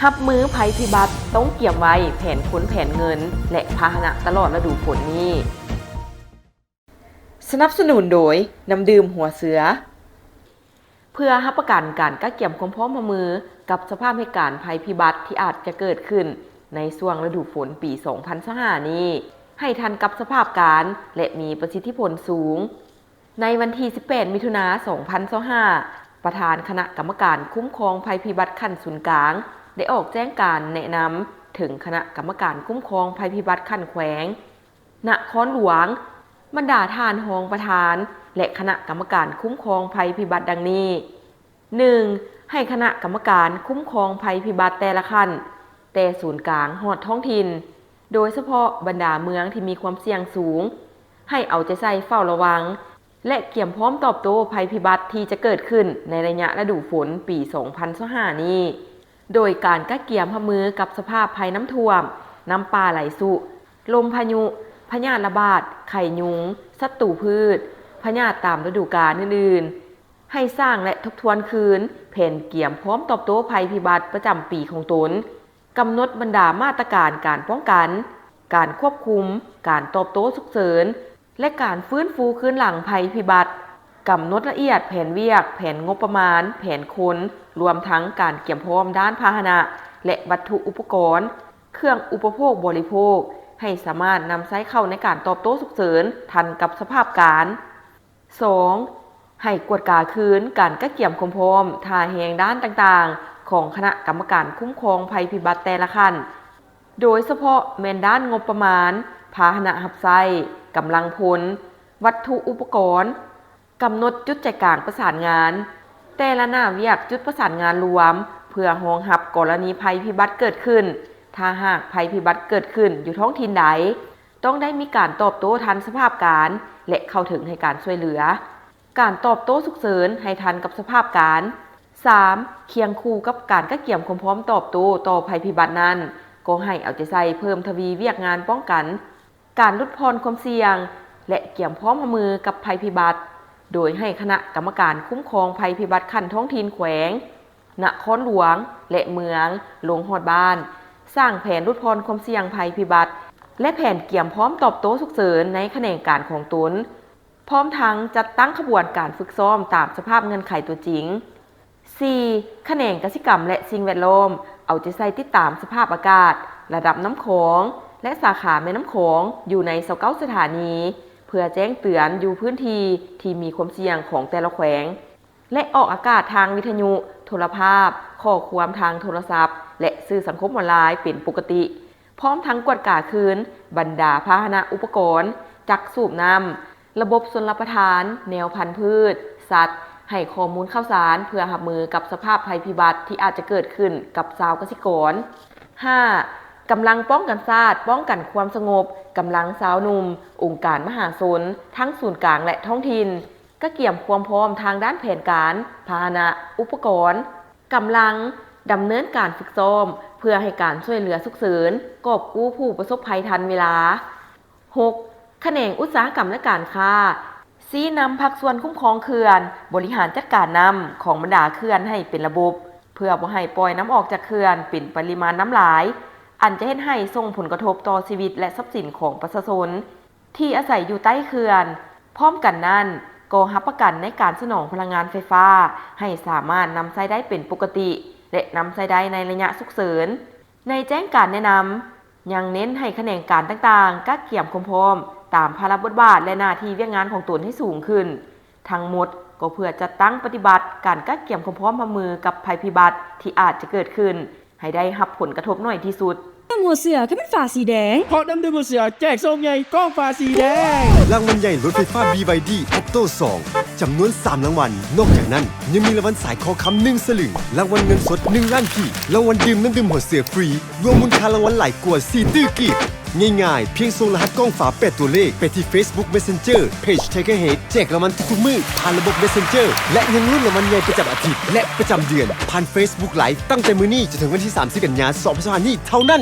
รับมือภัยพิบัติต้องเกี่ยมไว้แผนขนแผนเงินและพาหนะตลอดฤดูฝนนี้สนับสนุนโดยน้ำดื่มหัวเสือเพื่อรับประกันการกักเก็บความพร้อมมือกับสภาพเหตุการณ์ภัยพิบัติที่อาจจะเกิดขึ้นในช่วงฤดูฝนปี 2025 นี้ให้ทันกับสภาพการและมีประสิทธิผลสูงในวันที่ 18 มิถุนายน 2025 ประธานคณะกรรมการคุ้มครองภัยพิบัติขั้นศูนย์กลางได้ออกแจ้งการแนะนำถึงคณะกรรมการคุ้มครองภัยพิบัติขั้นแขวงนครหลวงบรรดาท่านรองประธานและคณะกรรมการคุ้มครองภัยพิบัติดังนี้ 1. ให้คณะกรรมการคุ้มครองภัยพิบัติแต่ละขั้นแต่ศูนย์กลางฮอดท้องถิ่นโดยเฉพาะบรรดาเมืองที่มีความเสี่ยงสูงให้เอาใจใส่เฝ้าระวังและเกี่ยมพร้อมตอบโต้ภัยพิบัติที่จะเกิดขึ้นในระยะฤดูฝนปี 2025 นี้โดยการกักเกี่ยมรับมือกับสภาพภัยน้ำท่วมน้ำป่าไหลสุลมพายุพยาธิระบาดไข้ยุงศัตรูพืชพยาธิตามฤดูกาลอื่นๆให้สร้างและทบทวนคืนแผนเกี่ยมพร้อมตอบโต้ภัยพิบัติประจำปีของตนกำหนดบรรดามาตรการการป้องกันการควบคุมการตอบโต้ฉุกเฉินและการฟื้นฟูคืนหลังภัยพิบัติกำหนดละเอียดแผนเวียกแผนงบประมาณแผนคนรวมทั้งการเกี่ยมพร้อมด้านพาหนะและวัตถุอุปกรณ์เครื่องอุปโภคบริโภคให้สามารถนำใช้เข้าในการตอบโต้ฉุกเฉินทันกับสภาพการ 2. ให้กวดกาคืนการกักเกี่ยมความพร้อมท่าแหงด้านต่างๆของคณะกรรมการคุ้มครองภัยพิบัติแต่ละขั้นโดยเฉพาะแม่นด้านงบประมาณพาหนะหับไส้กำลังพลวัตถุอุปกรณ์กำหนดจุดใจกลางประสานงานแต่ละหน้าเวียกจุดประสานงานรวมเพื่อรองรับกรณีภัยพิบัติเกิดขึ้นถ้าหากภัยพิบัติเกิดขึ้นอยู่ท้องถิ่นใดต้องได้มีการตอบโต้ทันสภาพการและเข้าถึงให้การช่วยเหลือการตอบโต้ฉุกเฉินให้ทันกับสภาพการ 3. เคียงคู่กับการกักเกี่ยมความพร้อมตอบโต้ต่อภัยพิบัตินั้นก็ให้เอาใจใส่เพิ่มทวีเวียกงานป้องกันการลดพรความเสี่ยงและเกี่ยมพร้อมรับมือกับภัยพิบัติโดยให้คณะกรรมการคุ้มครองภัยพิบัติขั้นท้องถิ่นแขวงนครหลวงและเมืองลงฮอดบ้านสร้างแผนลดพรความเสี่ยงภัยพิบัติและแผนเกี่ยมพร้อมตอบโต้ฉุกเฉินในแขนงการของตนพร้อมทั้งจัดตั้งขบวนการฝึกซ้อมตามสภาพเงื่อนไขตัวจริง 4. แขนงกสิกรรมและสิ่งแวดล้อมเอาใจใส่ติดตามสภาพอากาศระดับน้ำโขงและสาขาแม่น้ำโขงอยู่ใน29 สถานีเพื่อแจ้งเตือนอยู่พื้นที่ที่มีความเสี่ยงของแต่ละแขวงและออกอากาศทางวิทยุโทรภาพข้อความทางโทรศัพท์และสื่อสังคมออนไลน์เป็นปกติพร้อมทั้งกวดกาคืนบรรดาพาหนะอุปกรณ์จักสูบน้ำระบบชลประทานแนวพันธุ์พืชสัตว์ให้ข้อมูลข่าวสารเพื่อรับมือกับสภาพภัยพิบัติที่อาจจะเกิดขึ้นกับชาวเกษตรกร 5. กำลังป้องกันชาติป้องกันความสงบกำลังสาวหนุ่มองค์การมหาชนทั้งศูนย์กลางและท้องถิ่นก็เกี่ยมความพร้อมทางด้านแผนการพาหนะอุปกรณ์กำลังดำเนินการฝึกซ้อมเพื่อให้การช่วยเหลือฉุกเฉินกอบกู้ผู้ประสบภัยทันเวลา 6. แขนงอุตสาหกรรมและการค้าชี้นำภาคส่วนคุ้มครองเขื่อนบริหารจัดการน้ำของบรรดาเขื่อนให้เป็นระบบเพื่อบ่ให้ปล่อยน้ำออกจากเขื่อนเป็นปริมาณน้ำหลายอันจะเฮ็ดให้ส่งผลกระทบต่อชีวิตและทรัพย์สินของประชาชนที่อาศัยอยู่ใต้เขื่อนพร้อมกันนั้นก็รับประกันในการสนองพลังงานไฟฟ้าให้สามารถนำใช้ได้เป็นปกติและนำใช้ได้ในระยะฉุกเฉินในแจ้งการแนะนำยังเน้นให้แขนงการต่างๆกักเกี่ยมความพร้อมตามภาระบทบาทและหน้าที่เวียกงานของตนให้สูงขึ้นทั้งหมดก็เพื่อจัดตั้งปฏิบัติการกักเกี่ยมความพร้อมรับมือกับภัยพิบัติที่อาจจะเกิดขึ้นให้ได้รับผลกระทบน้อยที่สุดหัวเสือก็เป็นฝาสีแดงเพราะน้ำดื่มหัวเสือแจกส้มใหญ่ก้องฝาสีแดงรางวัลใหญ่รถไฟฟ้า BYD Opto 2จำนวน3รางวัลนอกจากนั้นยังมีรางวัลสายคอค้ำ1 สลึงรางวัลเงินสด1 ล้านกีบรางวัลดื่มน้ำดื่มหัวเสือฟรีรวมมูลค่ารางวัลหลายกว่า4 ตื้อกีบง่ายๆเพียงส่งรหัสกล้องฝา8 ตัวเลขไปที่ Facebook Messenger Page Tiger Head แจกรางวัลทุกๆมื้อผ่านระบบ Messenger และยังลุ้นรางวัลใหญ่ประจำอาทิตย์และประจำเดือนผ่าน Facebook Live ตั้งแต่มื้อนี้จนถึงวันที่30 กันยายน 2025 นี้เท่านั้น